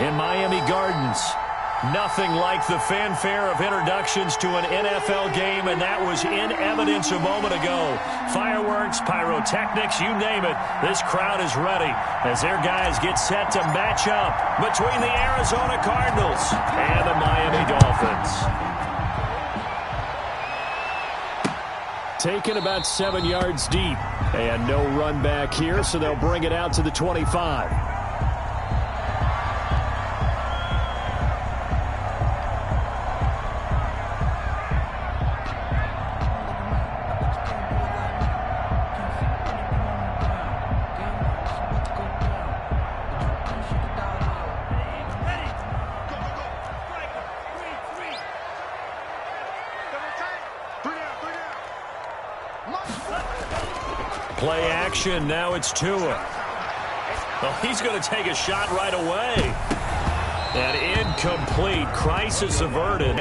in Miami Gardens. Nothing like the fanfare of introductions to an NFL game, and that was in evidence a moment ago. Fireworks, pyrotechnics, you name it. This crowd is ready as their guys get set to match up between the Arizona Cardinals and the Miami Dolphins. Taken about 7 yards deep, and no run back here, so they'll bring it out to the 25. Play action, now it's Tua. Oh, he's going to take a shot right away. And incomplete, crisis averted.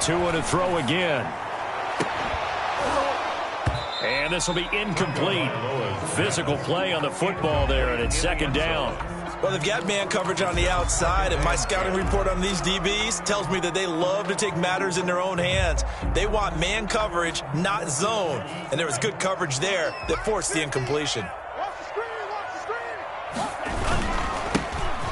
Tua to throw again. And this will be incomplete. Physical play on the football there, and it's second down. Well, they've got man coverage on the outside, and my scouting report on these DBs tells me that they love to take matters in their own hands. They want man coverage, not zone. And there was good coverage there that forced the incompletion.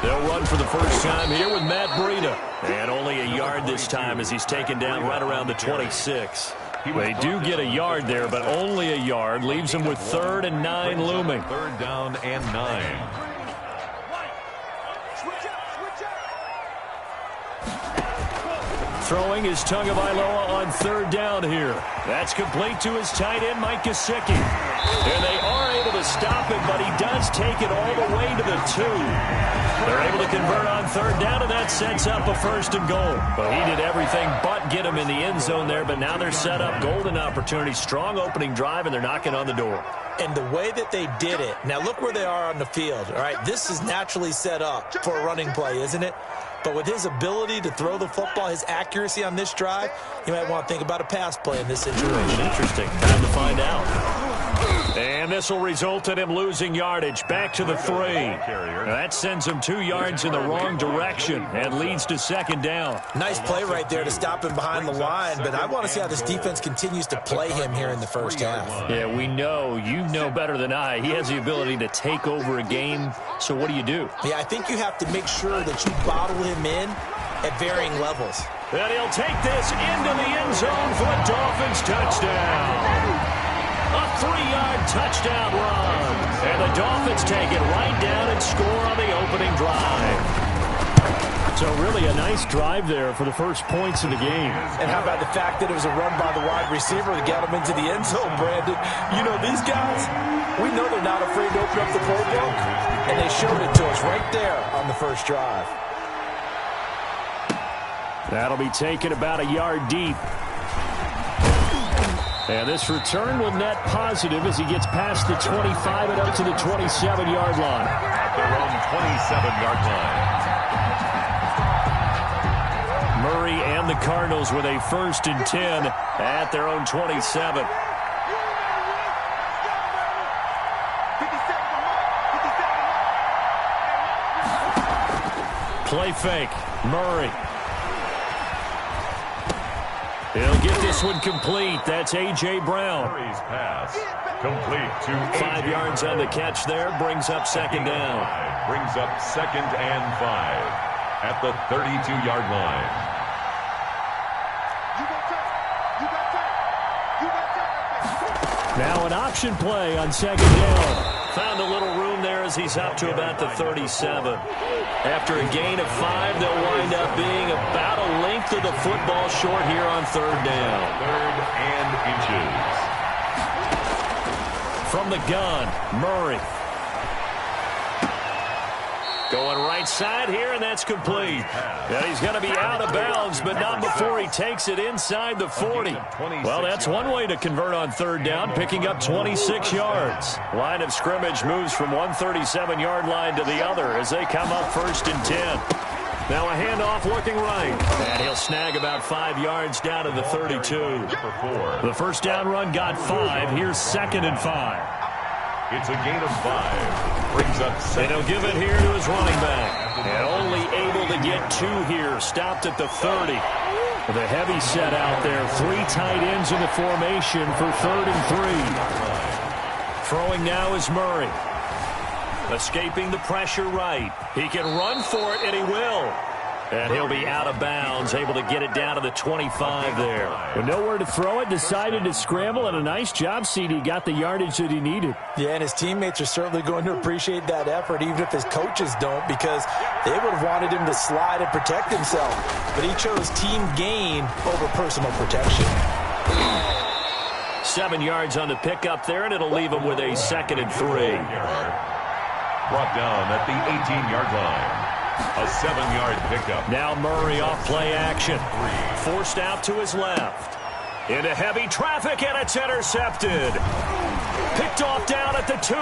They'll run for the first time here with Matt Breida. And only a yard this time as he's taken down right around the 26. They do get a yard there, but only a yard. Leaves them with 3rd and 9 looming. 3rd down and 9. Throwing is Tagovailoa on 3rd down here. That's complete to his tight end, Mike Gesicki. And they are able to stop him, but he does take it all the way to the 2. They're able to convert on 3rd down, and that sets up a 1st and goal. But he did everything but get him in the end zone there, but now they're set up. Golden opportunity, strong opening drive, and they're knocking on the door. And the way that they did it, now look where they are on the field. All right, this is naturally set up for a running play, isn't it? But with his ability to throw the football, his accuracy on this drive, you might want to think about a pass play in this situation. Interesting. Time to find out. And this will result in him losing yardage. Back to the 3. That sends him 2 yards in the wrong direction and leads to 2nd down. Nice play right there to stop him behind the line, but I want to see how this defense continues to play him here in the first half. Yeah, we know. You know better than I. He has the ability to take over a game. So what do you do? Yeah, I think you have to make sure that you bottle him in at varying levels. And he'll take this into the end zone for a Dolphins touchdown. A 3-yard touchdown run. And the Dolphins take it right down and score on the opening drive. So really a nice drive there for the first points of the game. And how about the fact that it was a run by the wide receiver that got him into the end zone, Brandon? You know, these guys, we know they're not afraid to open up the playbook, and they showed it to us right there on the first drive. That'll be taken about a yard deep. And this return will net positive as he gets past the 25 and up to the 27-yard line. At their own 27-yard line. Murray and the Cardinals with a 1st and 10 at their own 27. Play fake. Murray. He'll get this one complete. That's A.J. Brown. Murray's pass complete to 5 yards on the catch there. Brings up 2nd down. Brings up 2nd and 5 at the 32-yard line. Now an option play on 2nd down. Found a little room there as he's up to about the 37. After a gain of 5, they'll wind up being about a length of the football short here on 3rd down. 3rd and inches. From the gun, Murray. Going right side here, and that's complete. And he's going to be out of bounds, but not before he takes it inside the 40. Well, that's one way to convert on 3rd down, picking up 26 yards. Line of scrimmage moves from one 37-yard line to the other as they come up 1st and 10. Now a handoff looking right. And he'll snag about 5 yards down to the 32. The first down run got 5. Here's 2nd and 5. It's a gain of 5. Brings up 2nd. And he'll give it here to his running back. And only able to get 2 here. Stopped at the 30. The heavy set out there. 3 tight ends in the formation for 3rd and 3. Throwing now is Murray. Escaping the pressure right. He can run for it, and he will. And he'll be out of bounds, able to get it down to the 25 there. With nowhere to throw it, decided to scramble, and a nice job, CD. Got the yardage that he needed. Yeah, and his teammates are certainly going to appreciate that effort, even if his coaches don't, because they would have wanted him to slide and protect himself. But he chose team gain over personal protection. 7 yards on the pickup there, and it'll leave him with a 2nd and 3. Brought down at the 18-yard line. A 7-yard pickup. Now Murray off play action. Forced out to his left. Into heavy traffic, and it's intercepted. Picked off down at the 2.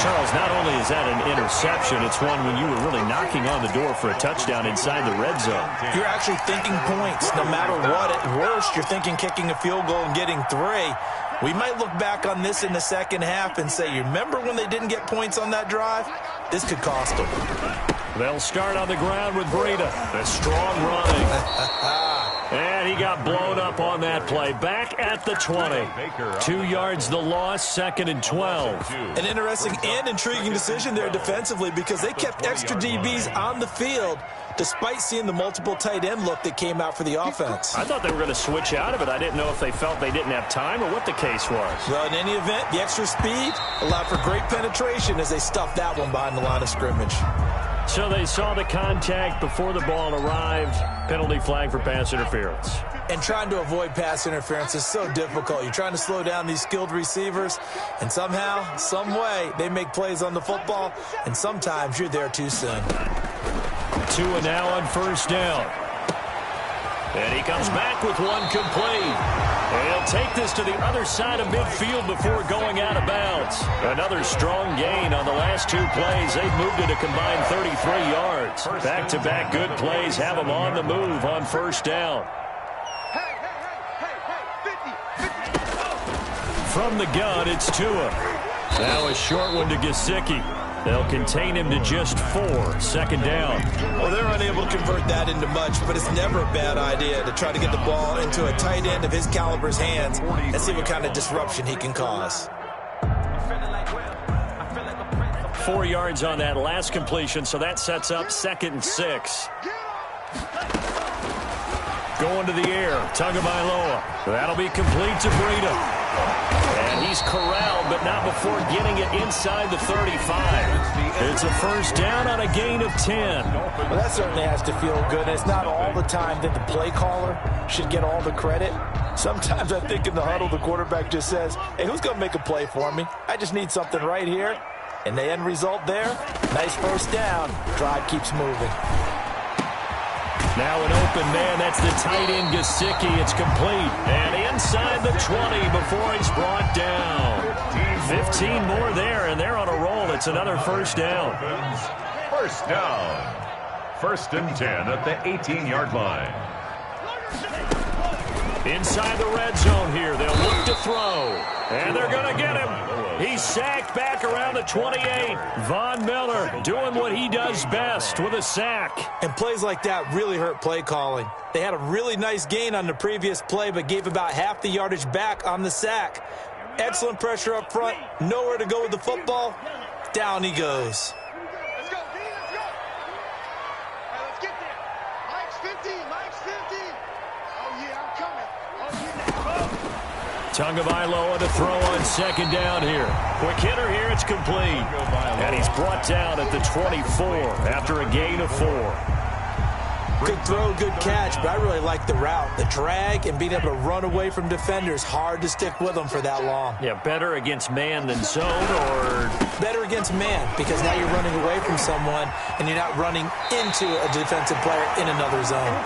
Charles, not only is that an interception, it's one when you were really knocking on the door for a touchdown inside the red zone. You're actually thinking points. No matter what, at worst, you're thinking kicking a field goal and getting 3. We might look back on this in the second half and say, you remember when they didn't get points on that drive? This could cost them. They'll start on the ground with Breida. A strong running. And he got blown up on that play. Back at the 20. 2 yards the loss, 2nd and 12. An interesting and intriguing decision there defensively because they kept extra DBs on the field despite seeing the multiple tight end look that came out for the offense. I thought they were going to switch out of it. I didn't know if they felt they didn't have time or what the case was. Well, in any event, the extra speed allowed for great penetration as they stuffed that one behind the line of scrimmage. So they saw the contact before the ball arrived. Penalty flag for pass interference. And trying to avoid pass interference is so difficult. You're trying to slow down these skilled receivers, and somehow, some way, they make plays on the football, and sometimes you're there too soon. 2 and now on first down. And he comes back with one complete. And he'll take this to the other side of midfield before going out of bounds. Another strong gain on the last 2 plays. They've moved it a combined 33 yards. Back-to-back good plays have them on the move on first down. From the gun, it's Tua. Now a short one to Gesicki. They'll contain him to just 4. 2nd down. Well, they're unable to convert that into much, but it's never a bad idea to try to get the ball into a tight end of his caliber's hands and see what kind of disruption he can cause. 4 yards on that last completion, so that sets up 2nd and 6. Going to the air, Tagovailoa. That'll be complete to Breida. And he's corralled, but not before getting it inside the 35. It's a first down on a gain of 10. Well, that certainly has to feel good. And it's not all the time that the play caller should get all the credit. Sometimes I think in the huddle, the quarterback just says, hey, who's going to make a play for me? I just need something right here. And the end result there, nice first down. Drive keeps moving. Now an open man, that's the tight end Gesicki. It's complete. And inside the 20 before he's brought down. 15 more there, and they're on a roll. It's another first down. First down. 1st and 10 at the 18-yard line. Inside the red zone here. They'll look to throw. And they're going to get him. He's sacked back around the 28. Von Miller doing what he does best with a sack. And plays like that really hurt play calling. They had a really nice gain on the previous play, but gave about half the yardage back on the sack. Excellent pressure up front. Nowhere to go with the football. Down he goes. Let's go, D, let's go. All right, let's get there. Mike's 15, Mike's 15. Oh, yeah, I'm coming. Oh, yeah. Tagovailoa to throw on 2nd down here. Quick hitter here, it's complete. And he's brought down at the 24 after a gain of 4. Good throw, good catch, but I really like the route. The drag and being able to run away from defenders, hard to stick with them for that long. Yeah, better against man than zone, or better against man, because now you're running away from someone and you're not running into a defensive player in another zone.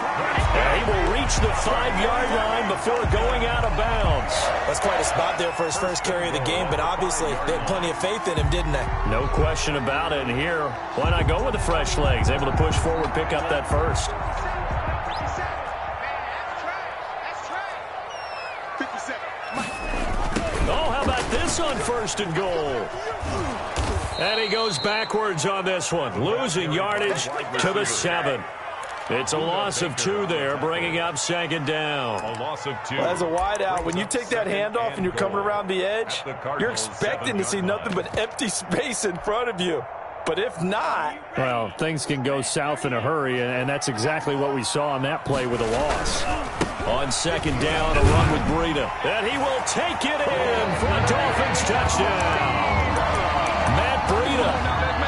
He will reach the 5-yard line before going out of bounds. bounds. That's quite a spot there for his first carry of the game, but obviously they had plenty of faith in him, didn't they? No question about it. And here, why not go with the fresh legs? Able to push forward, pick up that first. Oh, how about this on 1st and goal? And he goes backwards on this one, losing yardage to the 7. It's a loss of 2 there, bringing up 2nd down. A loss of 2. Well, as a wideout, when you take that handoff and you're coming around the edge, you're expecting to see nothing but empty space in front of you. But if not... Well, things can go south in a hurry, and that's exactly what we saw on that play with a loss. On 2nd down, a run with Breida. And he will take it in for a Dolphins touchdown. Matt Breida,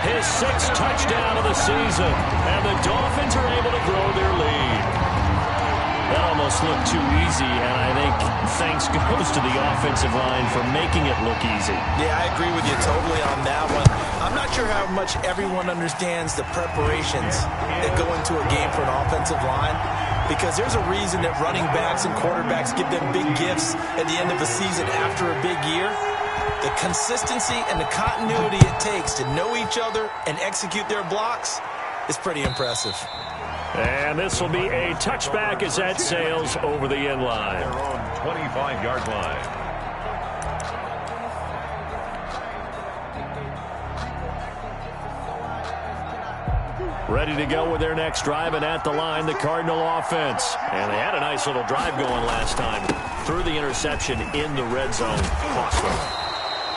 his 6th touchdown of the season. And the Dolphins are able to grow their lead. That almost looked too easy, and I think thanks goes to the offensive line for making it look easy. Yeah, I agree with you totally on that one. I'm not sure how much everyone understands the preparations that go into a game for an offensive line, because there's a reason that running backs and quarterbacks give them big gifts at the end of a season after a big year. The consistency and the continuity it takes to know each other and execute their blocks is pretty impressive. And this will be a touchback as that sails over the end line. Their own 25-yard line. Ready to go with their next drive, and at the line, the Cardinal offense. And they had a nice little drive going last time. Threw the interception in the red zone. Cost them.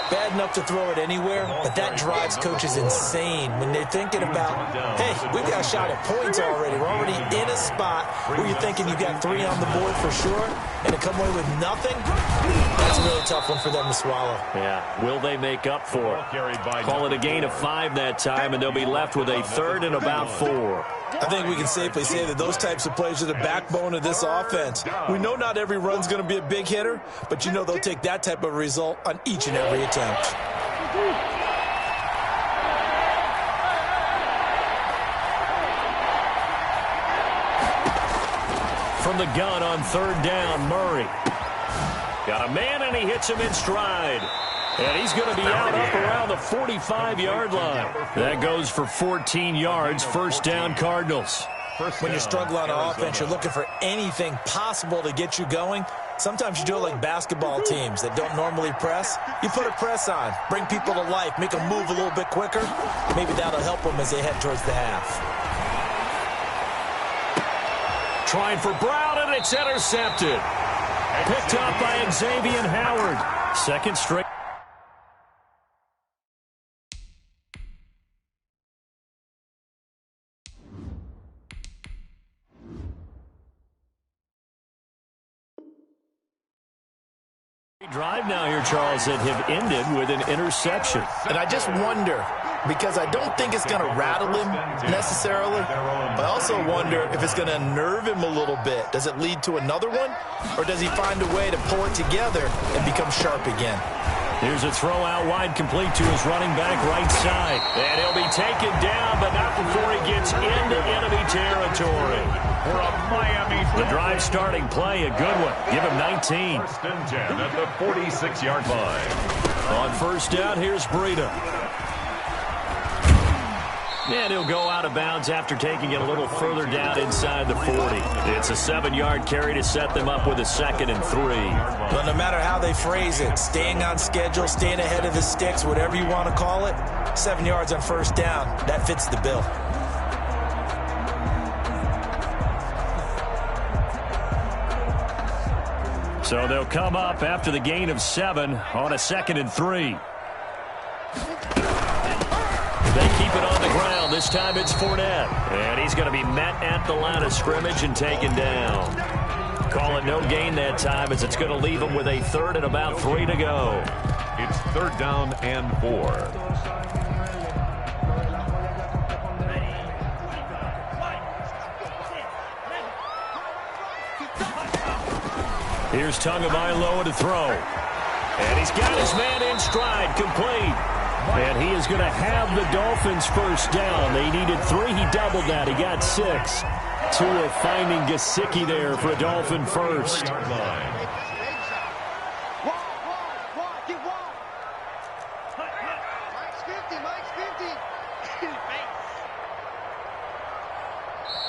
Bad enough to throw it anywhere, but that drives coaches insane when they're thinking about, hey, we've got a shot at points already. We're already in a spot where you're thinking you got 3 on the board for sure, and to come away with nothing, that's a really tough one for them to swallow. Yeah, will they make up for it? Call it a gain of 5 that time, and they'll be left with a 3rd and about 4. I think we can safely say that those types of plays are the backbone of this offense. We know not every run's going to be a big hitter, but you know they'll take that type of result on each and every attempt. From the gun on 3rd down, Murray. Got a man, and he hits him in stride. And he's going to be out up around the 45-yard line. That goes for 14 yards, 1st down Cardinals. When you struggle on offense, you're looking for anything possible to get you going. Sometimes you do it like basketball teams that don't normally press. You put a press on, bring people to life, make them move a little bit quicker. Maybe that'll help them as they head towards the half. Trying for Brown, and it's intercepted. Picked up by Xavier Howard. 2nd straight. Drive now here, Charles, that have ended with an interception. And I just wonder, because I don't think it's going to rattle him necessarily, but I also wonder if it's going to nerve him a little bit. Does it lead to another one, or does he find a way to pull it together and become sharp again? Here's a throw out wide, complete to his running back right side. And he'll be taken down, but not before he gets into enemy territory. For a Miami. The drive starting play, a good one. Give him 19. 1st and 10 at the 46-yard line. On 1st down, here's Breida. And he'll go out of bounds after taking it a little further down inside the 40. It's a 7-yard carry to set them up with a 2nd and 3. But no matter how they phrase it, staying on schedule, staying ahead of the sticks, whatever you want to call it, 7 yards on 1st down, that fits the bill. So they'll come up after the gain of 7 on a 2nd and 3. They keep it on the ground. This time it's Fournette. And he's going to be met at the line of scrimmage and taken down. Call it no gain that time, as it's going to leave him with a 3rd and about 3 to go. It's 3rd down and 4. Here's Tagovailoa to throw. And he's got his man in stride, complete. And he is going to have the Dolphins 1st down. They needed 3. He doubled that. He got 6. Tua finding Gesicki there for a Dolphin 1st.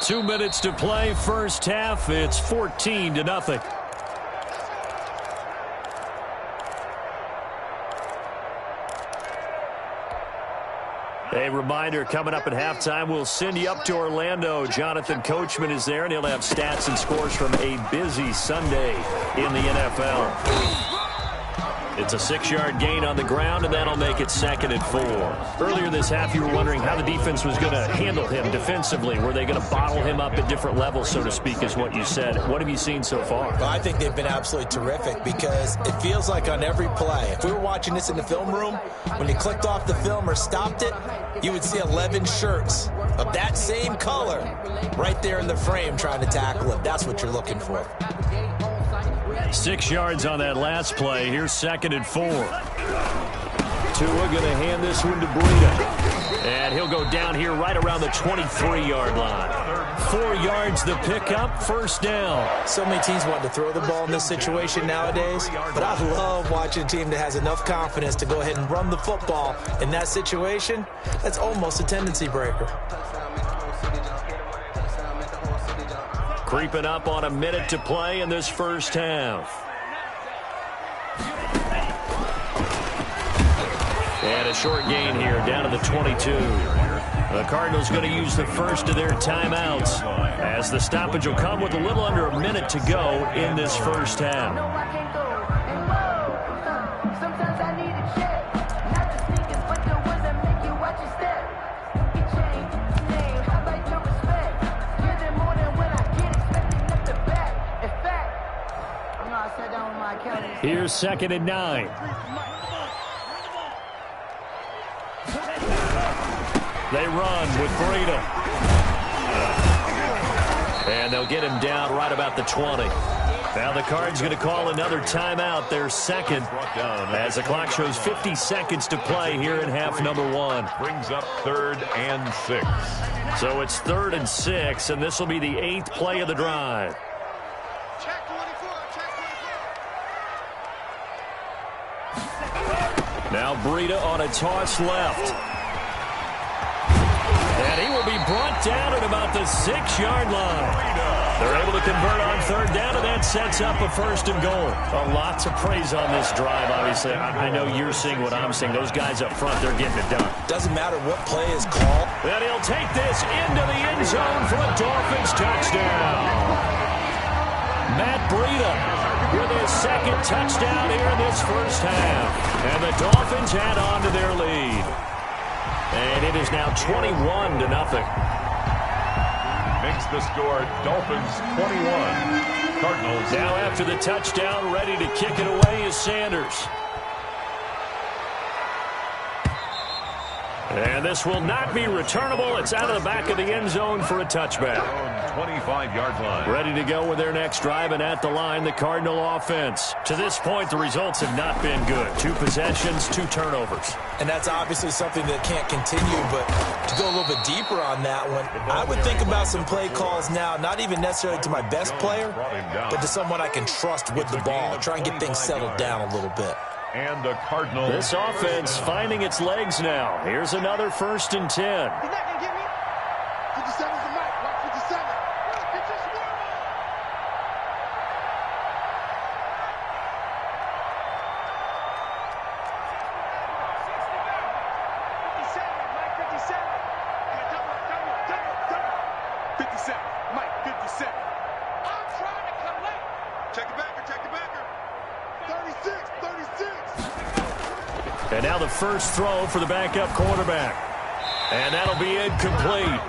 2 minutes to play, first half. It's 14-0. A reminder, coming up at halftime, we'll send you up to Orlando. Jonathan Coachman is there, and he'll have stats and scores from a busy Sunday in the NFL. It's a 6-yard gain on the ground, and that'll make it 2nd and 4. Earlier this half, you were wondering how the defense was going to handle him defensively. Were they going to bottle him up at different levels, so to speak, is what you said. What have you seen so far? Well, I think they've been absolutely terrific because it feels like on every play, if we were watching this in the film room, when you clicked off the film or stopped it, you would see 11 shirts of that same color right there in the frame trying to tackle it. That's what you're looking for. 6 yards on that last play. Here's 2nd and 4. Tua going to hand this one to Breida. And he'll go down here right around the 23-yard line. 4 yards the pickup, first down. So many teams want to throw the ball in this situation nowadays, but I love watching a team that has enough confidence to go ahead and run the football in that situation. That's almost a tendency breaker. Creeping up on a minute to play in this first half. And a short gain here down to the 22. The Cardinals going to use the first of their timeouts as the stoppage will come with a little under a minute to go in this first half. Here's 2nd and 9. They run with Breida. And they'll get him down right about the 20. Now the Cards going to call another timeout, their second, as the clock shows 50 seconds to play here in half number 1. Brings up 3rd and 6. So it's 3rd and 6, and this will be the 8th play of the drive. Now Breida on a toss left. And he will be brought down at about the 6-yard line. They're able to convert on 3rd down, and that sets up a 1st and goal. Lots of praise on this drive, obviously. I know you're seeing what I'm seeing. Those guys up front, they're getting it done. Doesn't matter what play is called. And he'll take this into the end zone for a Dolphins touchdown. Matt Breida with his 2nd touchdown here in this first half. And the Dolphins add on to their lead. And it is now 21-0. Makes the score Dolphins 21. Cardinals. Now after the touchdown, ready to kick it away is Sanders. And this will not be returnable. It's out of the back of the end zone for a touchback. 25-yard line. Ready to go with their next drive, and at the line, the Cardinal offense. To this point, the results have not been good. 2 possessions, 2 turnovers. And that's obviously something that can't continue, but to go a little bit deeper on that one, I would think about some play calls now, not even necessarily to my best player, but to someone I can trust with the ball. Try and get things settled down a little bit. And the Cardinals. This offense finding its legs now. Here's another 1st and 10. He's not going to get me. 57's the mic. Watch 57. It's just one. 57, Mike, 57. Double. 57, Mike, 57. I'm trying to collect. Check the backer, check the backer. 36, 36. And now the first throw for the backup quarterback. And that'll be incomplete.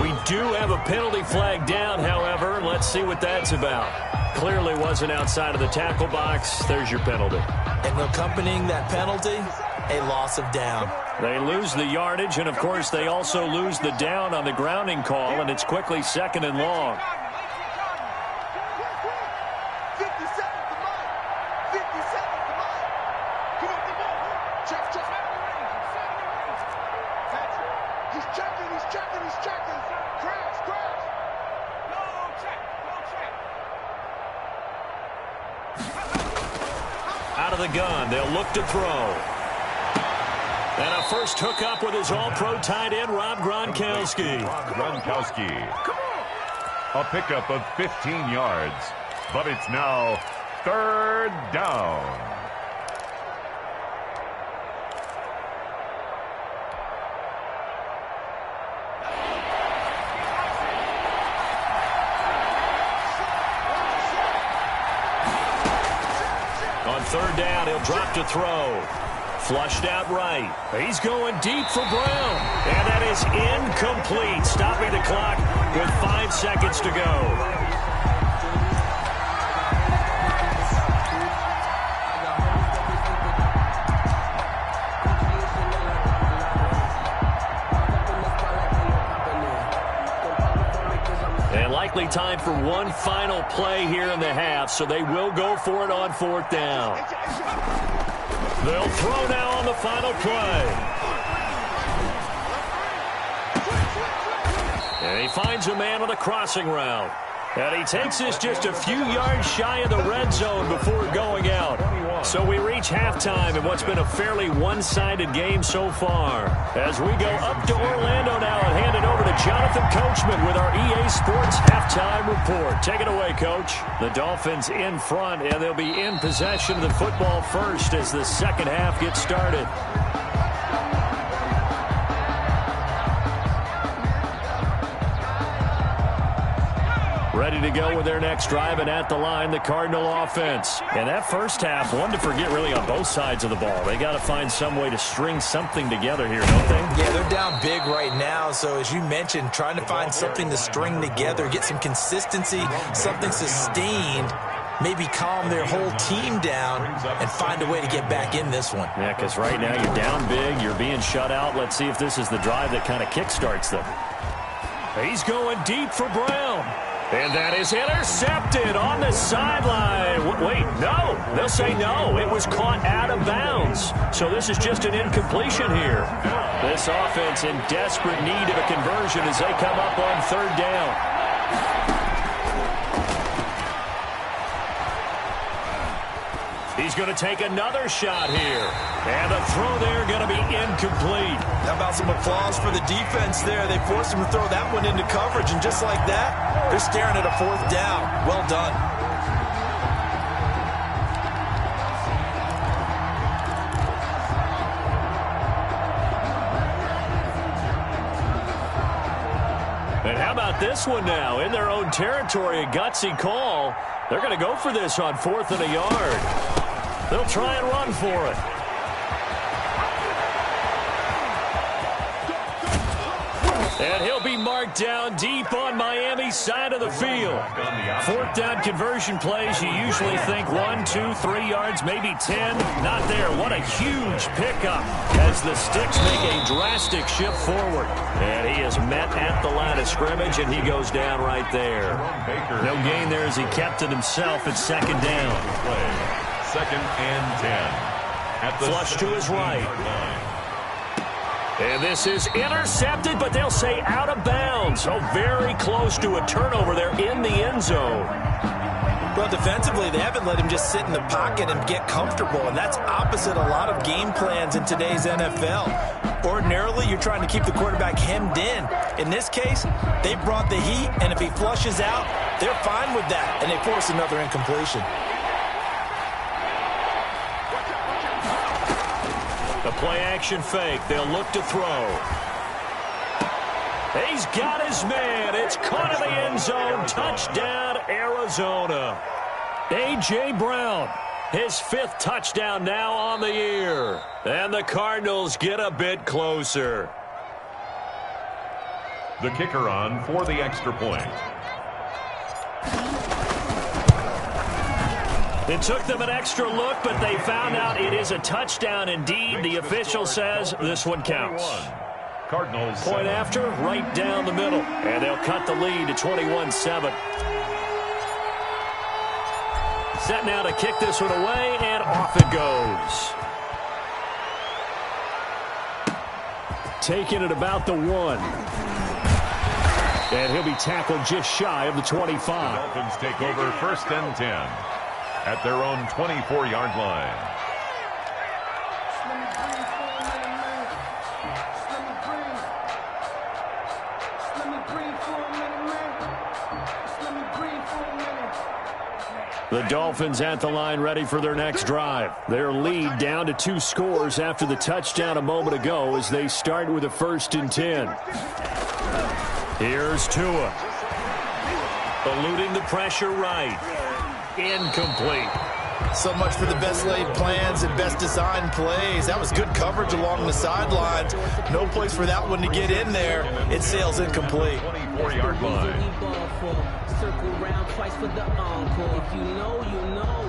We do have a penalty flag down, however. Let's see what that's about. Clearly wasn't outside of the tackle box. There's your penalty. And accompanying that penalty, a loss of down. They lose the yardage, and, of course, they also lose the down on the grounding call, and it's quickly 2nd and long. 57 the mic. 57 the mic. Come on, come on. Check. He's checking. Crash. No check. Out of the gun, they'll look to throw. And a first hookup with his all-pro tight end, Rob Gronkowski. A pickup of 15 yards. But it's now 3rd down. On 3rd down, he'll drop to throw. Flushed out right. He's going deep for Brown. And that is incomplete. Stopping the clock with 5 seconds to go. And likely time for one final play here in the half, so they will go for it on 4th down. They'll throw now on the final play. And he finds a man on a crossing route. And he takes this just a few yards shy of the red zone before going out. So we reach halftime in what's been a fairly one-sided game so far. As we go up to Orlando now and hand it over to Jonathan Coachman with our EA Sports Halftime Report. Take it away, Coach. The Dolphins in front, and they'll be in possession of the football first as the second half gets started. Ready to go with their next drive, and at the line, the Cardinal offense. And that first half, one to forget really on both sides of the ball. They got to find some way to string something together here, don't they? Yeah, they're down big right now. So as you mentioned, trying to find something to string together, get some consistency, something sustained, maybe calm their whole team down and find a way to get back in this one. Yeah, because right now you're down big, you're being shut out. Let's see if this is the drive that kind of kickstarts them. He's going deep for Brown. And that is intercepted on the sideline. Wait, no. They'll say no. It was caught out of bounds. So this is just an incompletion here. This offense in desperate need of a conversion as they come up on 3rd down. He's going to take another shot here. And the throw there going to be incomplete. How about some applause for the defense there? They forced him to throw that one into coverage, and just like that, they're staring at a 4th down. Well done. And how about this one now? In their own territory, a gutsy call. They're going to go for this on 4th and a yard. They'll try and run for it. And he'll be marked down deep on Miami's side of the field. 4th down conversion plays, you usually think 1, 2, 3 yards, maybe 10. Not there. What a huge pickup as the Sticks make a drastic shift forward. And he is met at the line of scrimmage, and he goes down right there. No gain there as he kept it himself at 2nd down. 2nd and 10. At the flush to his right. And this is intercepted, but they'll say out of bounds. So very close to a turnover there in the end zone. Well, defensively, they haven't let him just sit in the pocket and get comfortable, and that's opposite a lot of game plans in today's NFL. Ordinarily, you're trying to keep the quarterback hemmed in. In this case, they brought the heat, and if he flushes out, they're fine with that, and they force another incompletion. The play-action fake. They'll look to throw. He's got his man. It's caught in the end zone. Touchdown, Arizona. A.J. Brown, his 5th touchdown now on the year. And the Cardinals get a bit closer. The kicker on for the extra point. It took them an extra look, but they found out it is a touchdown indeed. The official says this one counts. Cardinals point after, right down the middle. And they'll cut the lead to 21-7. Set now to kick this one away, and off it goes. Taking it about the 1. And he'll be tackled just shy of the 25. The Dolphins take over 1st and 10 at their own 24-yard line. The Dolphins at the line ready for their next drive. Their lead down to 2 scores after the touchdown a moment ago as they start with a 1st and 10. Here's Tua. Eluding the pressure right. Incomplete. So much for the best laid plans and best designed plays. That was good coverage along the sidelines. No place for that one to get in there. It sails incomplete. 24-yard line. Circle round twice for the encore. If you know, you know.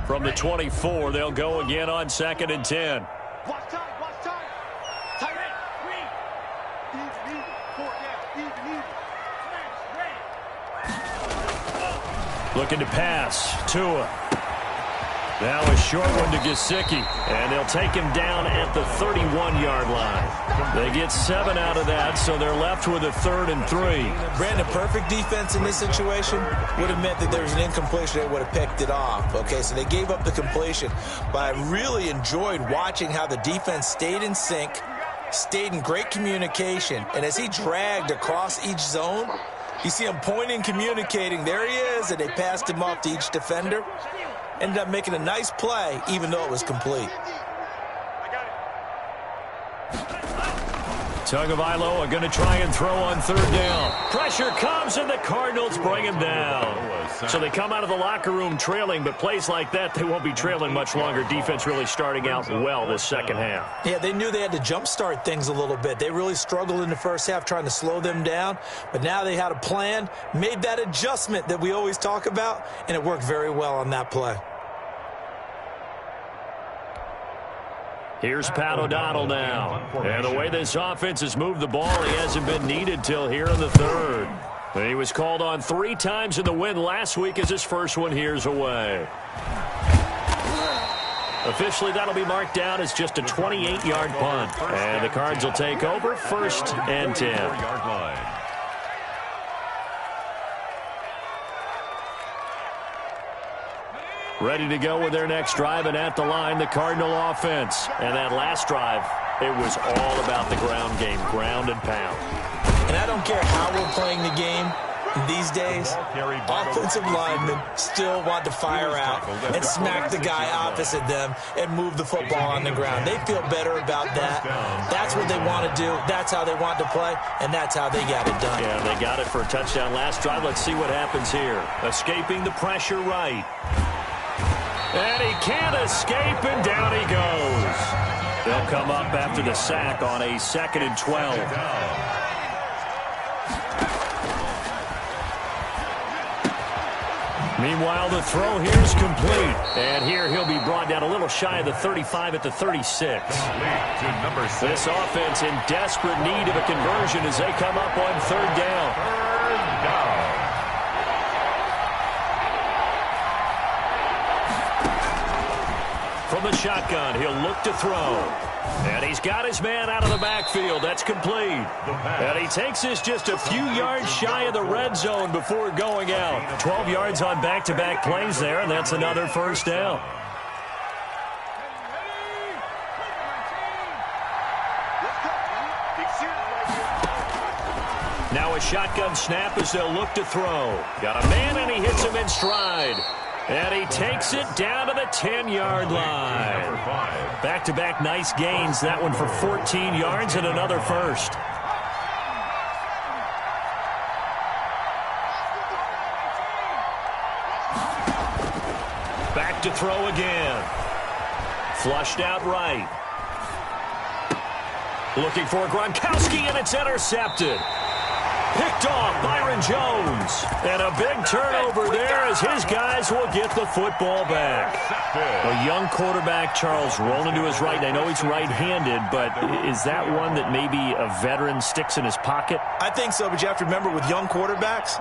From the 24, they'll go again on 2nd and 10. Watch time, watch time. Tight end, green. Even, 4 down, even. Smash, Looking to pass. Tua. Now a short one to Gesicki. And they'll take him down at the 31-yard line. They get 7 out of that, so they're left with a 3rd and 3. Brandon, perfect defense in this situation would have meant that there was an incompletion. They would have picked it off. Okay, so they gave up the completion. But I really enjoyed watching how the defense stayed in sync, stayed in great communication. And as he dragged across each zone, you see him pointing, communicating. There he is, and they passed him off to each defender. Ended up making a nice play, even though it was complete. Tagovailoa are going to try and throw on 3rd down. Pressure comes, and the Cardinals bring him down. So they come out of the locker room trailing, but plays like that, they won't be trailing much longer. Defense really starting out well this second half. Yeah, they knew they had to jumpstart things a little bit. They really struggled in the first half trying to slow them down, but now they had a plan, made that adjustment that we always talk about, and it worked very well on that play. Here's Pat O'Donnell now. And the way this offense has moved the ball, he hasn't been needed till here in the 3rd. He was called on 3 times in the win last week as his first one here's away. Officially, that'll be marked down as just a 28-yard punt. And the Cards will take over 1st and 10. Ready to go with their next drive, and at the line, the Cardinal offense. And that last drive, it was all about the ground game, ground and pound. And I don't care how we're playing the game these days, offensive linemen still want to fire out and smack the guy opposite them and move the football on the ground. They feel better about that. That's what they want to do. That's how they want to play, and that's how they got it done. Yeah, they got it for a touchdown last drive. Let's see what happens here. Escaping the pressure right. And he can't escape, and down he goes. They'll come up after the sack on a 2nd and 12. Meanwhile, the throw here is complete. And here he'll be brought down a little shy of the 35 at the 36. This offense in desperate need of a conversion as they come up on 3rd down. From the shotgun, he'll look to throw. And he's got his man out of the backfield. That's complete. And he takes this just a few yards shy of the red zone before going out. 12 yards on back-to-back plays there, and that's another 1st down. Now a shotgun snap as they'll look to throw. Got a man, and he hits him in stride. And he takes it down to the 10-yard line. Back-to-back nice gains. That one for 14 yards and another 1st. Back to throw again. Flushed out right. Looking for Gronkowski, and it's intercepted. Picked off Byron Jones. And a big turnover there as his guys will get the football back. A young quarterback, Charles, rolling to his right. I know he's right-handed, but is that one that maybe a veteran sticks in his pocket? I think so, but you have to remember with young quarterbacks,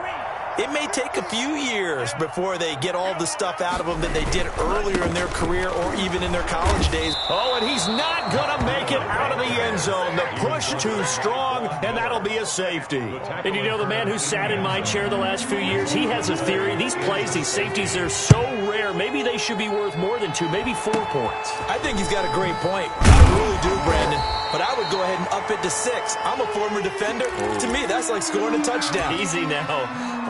it may take a few years before they get all the stuff out of them that they did earlier in their career or even in their college days. Oh, and he's not going to make it out of the end zone. The push too strong, and that'll be a safety. And you know, the man who sat in my chair the last few years, he has a theory. These plays, these safeties, they're so rare. Maybe they should be worth more than 2, maybe 4 points. I think he's got a great point. I really do, Brandon, but I would go ahead and up it to 6. I'm a former defender. To me, that's like scoring a touchdown. Easy now.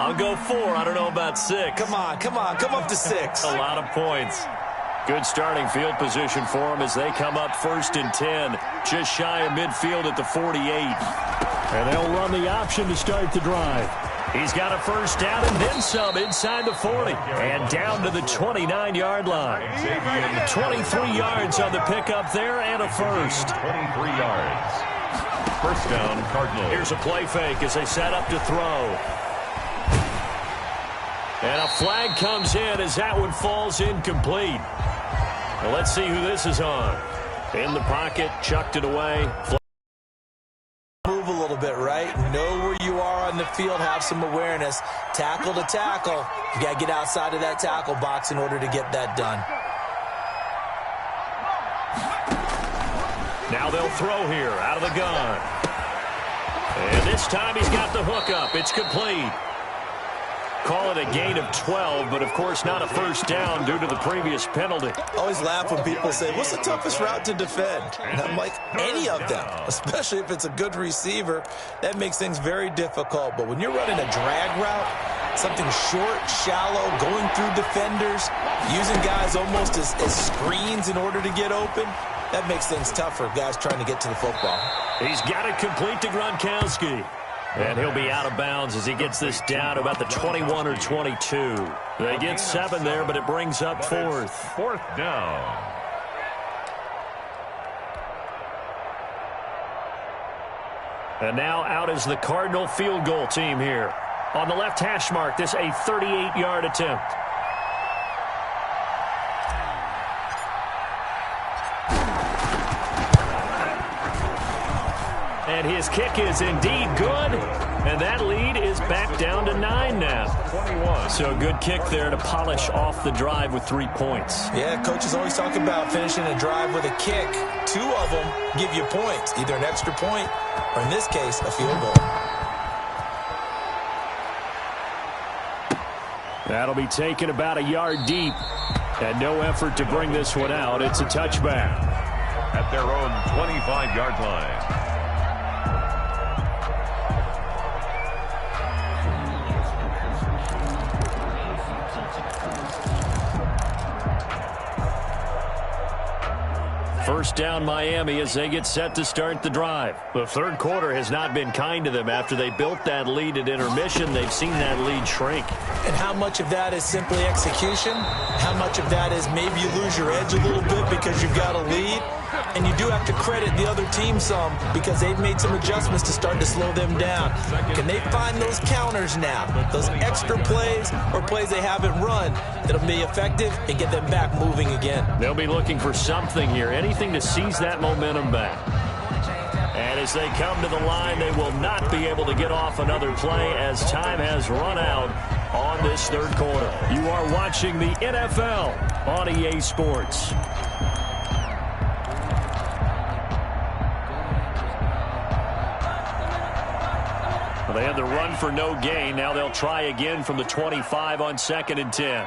I'll go 4. I don't know about 6. Come on. Come up to 6. A lot of points. Good starting field position for them as they come up 1st and 10. Just shy of midfield at the 48. And they'll run the option to start the drive. He's got a first down and then some inside the 40. And down to the 29-yard line. 23 yards on the pickup there and a first. 23 yards. First down, Cardinals. Here's a play fake as they set up to throw. And a flag comes in as that one falls incomplete. Well, let's see who this is on. In the pocket, chucked it away. Move a little bit, right? Know where you are on the field. Have some awareness. Tackle to tackle. You got to get outside of that tackle box in order to get that done. Now they'll throw here out of the gun. And this time he's got the hook up. It's complete. Call it a gain of 12, but of course not a first down due to the previous penalty. Always laugh when people say, what's the toughest route to defend? And I'm like, any of them, especially if it's a good receiver. That makes things very difficult. But when you're running a drag route, something short, shallow, going through defenders, using guys almost as screens in order to get open, that makes things tough for guys trying to get to the football. He's got it complete to Gronkowski. And he'll be out of bounds as he gets this down to about the 21 or 22. They get 7 there, but it brings up 4th. 4th down. And now out is the Cardinal field goal team here. On the left hash mark, this a 38-yard attempt. And his kick is indeed good. And that lead is back down to 9 now. 21. So a good kick there to polish off the drive with 3 points. Yeah, coaches always talk about finishing a drive with a kick. 2 of them give you points, either an extra point or, in this case, a field goal. That'll be taken about a yard deep. And no effort to bring this one out. It's a touchback. At their own 25-yard line. First down Miami as they get set to start the drive. The third quarter has not been kind to them. After they built that lead at intermission, they've seen that lead shrink. And how much of that is simply execution? How much of that is maybe you lose your edge a little bit because you've got a lead? And you do have to credit the other team some because they've made some adjustments to start to slow them down. Can they find those counters now, those extra plays or plays they haven't run that'll be effective and get them back moving again? They'll be looking for something here, anything to seize that momentum back. And as they come to the line, they will not be able to get off another play as time has run out on this third quarter. You are watching the NFL on EA Sports. Well, they had the run for no gain. Now they'll try again from the 25 on 2nd and 10.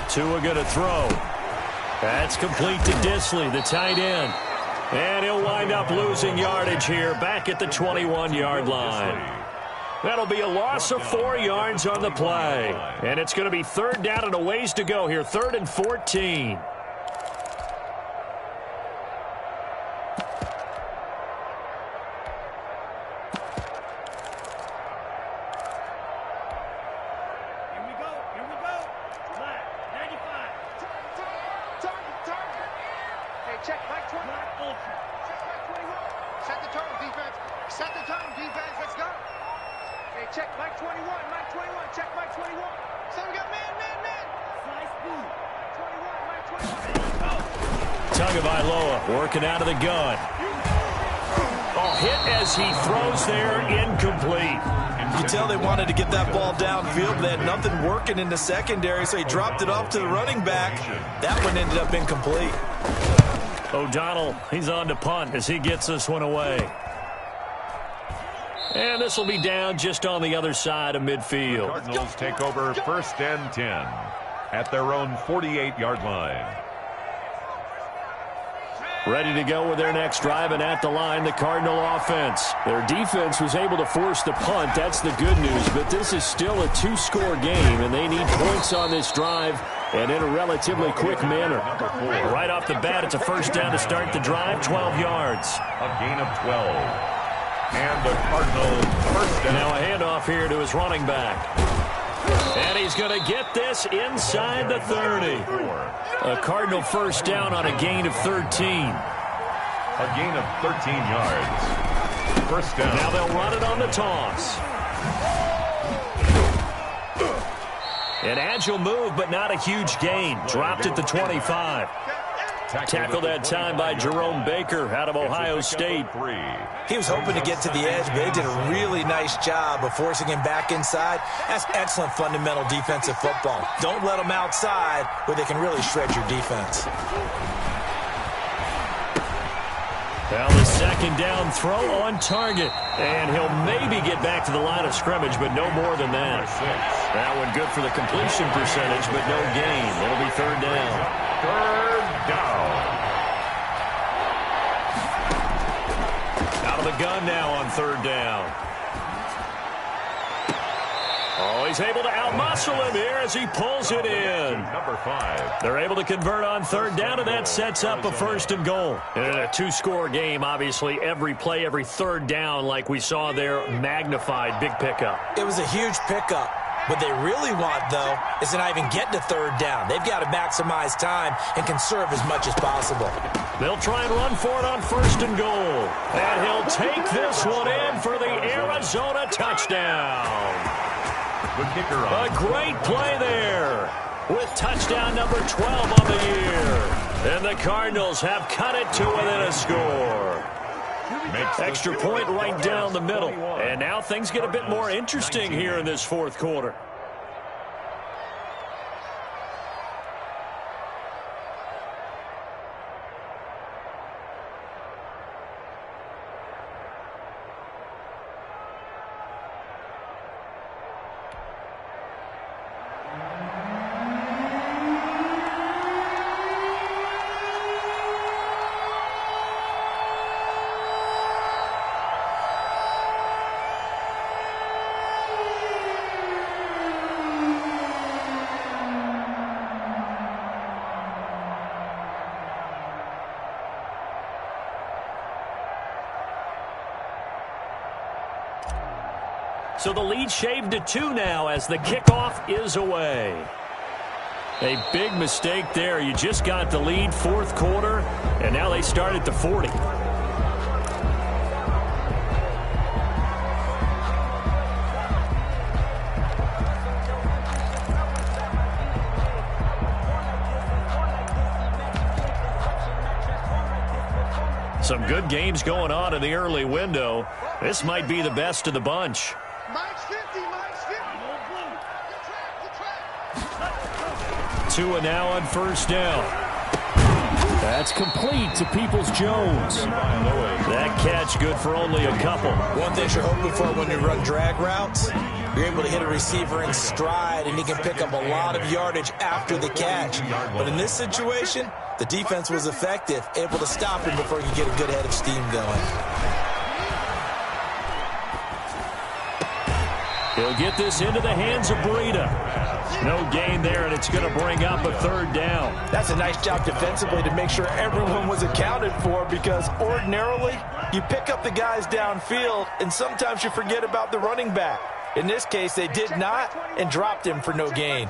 Tua going to throw. That's complete to Disley, the tight end. And he'll wind up losing yardage here back at the 21-yard line. That'll be a loss of 4 yards on the play. And it's going to be 3rd down and a ways to go here, 3rd and 14. Working out of the gun. Oh, hit as he throws there, incomplete. You can tell they wanted to get that ball downfield. They had nothing working in the secondary, so he dropped it off to the running back. That one ended up incomplete. O'Donnell, he's on to punt as he gets this one away. And this will be down just on the other side of midfield. Cardinals take over 1st and 10 at their own 48-yard line. Ready to go with their next drive, and at the line, the Cardinal offense. Their defense was able to force the punt. That's the good news, but this is still a two-score game, and they need points on this drive and in a relatively quick manner. Right off the bat, it's a first down to start the drive, 12 yards. A gain of 12. And the Cardinals first down. Now a handoff here to his running back. And he's going to get this inside the 30. A Cardinal first down on a gain of 13. A gain of 13 yards. First down. Now they'll run it on the toss. An agile move, but not a huge gain. Dropped at the 25. Tackled that time by Jerome Baker out of Ohio State. He was hoping to get to the edge, but they did a really nice job of forcing him back inside. That's excellent fundamental defensive football. Don't let them outside where they can really shred your defense. Well, the second down throw on target. And he'll maybe get back to the line of scrimmage, but no more than that. That one good for the completion percentage, but no gain. It'll be third down. Third down. Out of the gun now on third down. Oh, he's able to outmuscle him here as he pulls it in. Number 5. They're able to convert on third down, and that sets up a first and goal. And in a two-score game, obviously, every play, every third down, like we saw there, magnified. Big pickup. It was a huge pickup. What they really want, though, is to not even get to third down. They've got to maximize time and conserve as much as possible. They'll try and run for it on first and goal. And he'll take this one in for the Arizona touchdown. The kicker on. A great play there with touchdown number 12 on the year. And the Cardinals have cut it to within a score. Extra point right down the middle. And now things get a bit more interesting here in this fourth quarter. So the lead shaved to 2 now as the kickoff is away. A big mistake there. You just got the lead fourth quarter, and now they start at the 40. Some good games going on in the early window. This might be the best of the bunch. Mike's 50, Mike's 50. Tua now on first down. That's complete to Peoples-Jones. That catch good for only a couple. One thing you're hoping for when you run drag routes, you're able to hit a receiver in stride, and he can pick up a lot of yardage after the catch. But in this situation, the defense was effective, able to stop him before he could get a good head of steam going. He'll get this into the hands of Breida. No gain there, and it's going to bring up a third down. That's a nice job defensively to make sure everyone was accounted for, because ordinarily you pick up the guys downfield, and sometimes you forget about the running back. In this case, they did not and dropped him for no gain.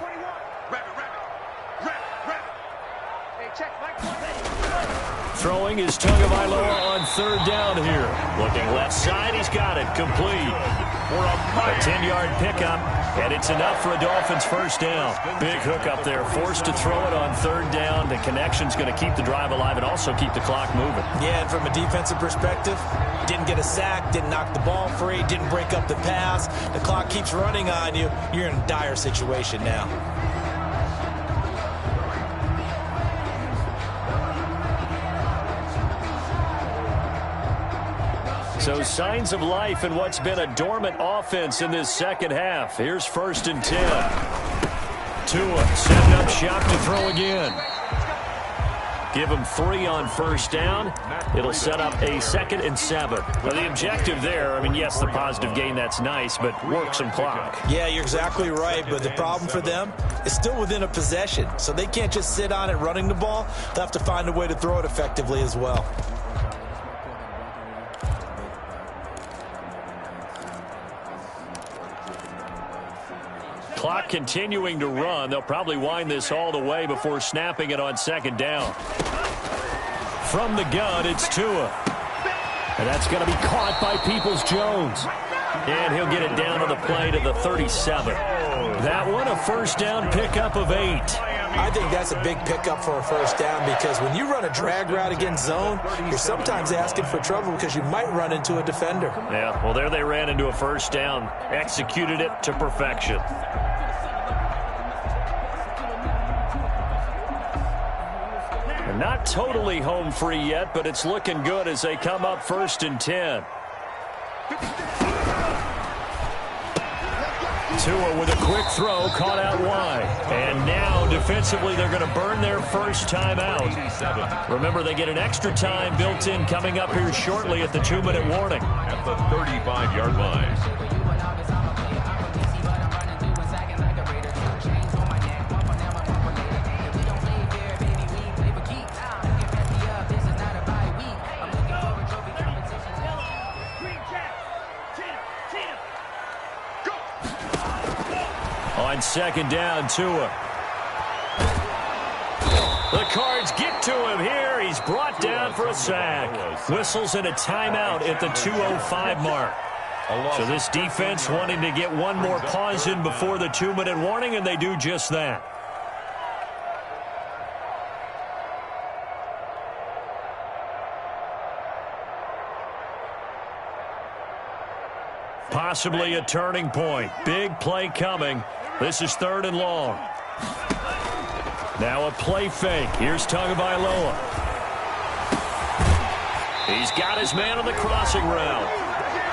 Throwing is Tagovailoa on third down here. Looking left side, he's got it. Complete. A 10-yard pickup, and it's enough for a Dolphins first down. Big hook up there, forced to throw it on third down. The connection's going to keep the drive alive and also keep the clock moving. Yeah, and from a defensive perspective, didn't get a sack, didn't knock the ball free, didn't break up the pass. The clock keeps running on you. You're in a dire situation now. So signs of life in what's been a dormant offense in this second half. Here's 1st and 10. Tua setting up shop to throw again. Give him 3 on 1st down. It'll set up a 2nd and 7. Well, the objective there, I mean, yes, the positive gain, that's nice, but work some clock. Yeah, you're exactly right, but the problem for them is still within a possession, so they can't just sit on it running the ball. They'll have to find a way to throw it effectively as well. Clock continuing to run. They'll probably wind this all the way before snapping it on 2nd down. From the gun, it's Tua. And that's going to be caught by Peoples-Jones. And he'll get it down on the play to the 37. That one, a 1st down pickup of 8. I think that's a big pickup for a 1st down because when you run a drag route against zone, you're sometimes asking for trouble because you might run into a defender. Yeah, well, there they ran into a 1st down. Executed it to perfection. They're not totally home free yet, but it's looking good as they come up 1st and 10. Tua with a quick throw, caught out wide. And now, defensively, they're going to burn their first time out. Remember, they get an extra time built in coming up here shortly at the 2-minute warning. At the 35-yard line. On 2nd down, Tua. The Cards get to him here. He's brought down for a sack. Whistles and a timeout at the 2:05 mark. So this defense wanting to get one more pause in before the 2-minute warning, and they do just that. Possibly a turning point. Big play coming. This is 3rd and long. Now a play fake. Here's Tagovailoa. He's got his man on the crossing route.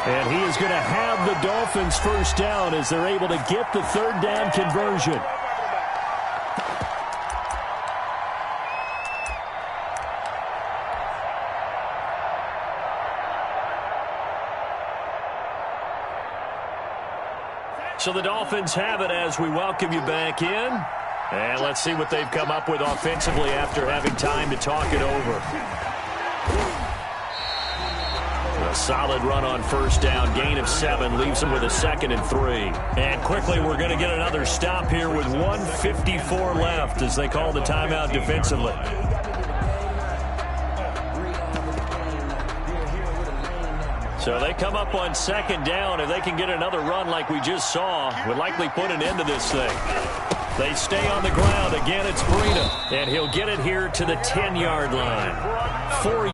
And he is going to have the Dolphins' 1st down as they're able to get the 3rd down conversion. So the Dolphins have it as we welcome you back in. And let's see what they've come up with offensively after having time to talk it over. A solid run on 1st down. Gain of 7 leaves them with a 2nd and 3. And quickly we're going to get another stop here with 1:54 left as they call the timeout defensively. So they come up on 2nd down. If they can get another run like we just saw, would likely put an end to this thing. They stay on the ground. Again, it's Breida. And he'll get it here to the 10-yard line. 4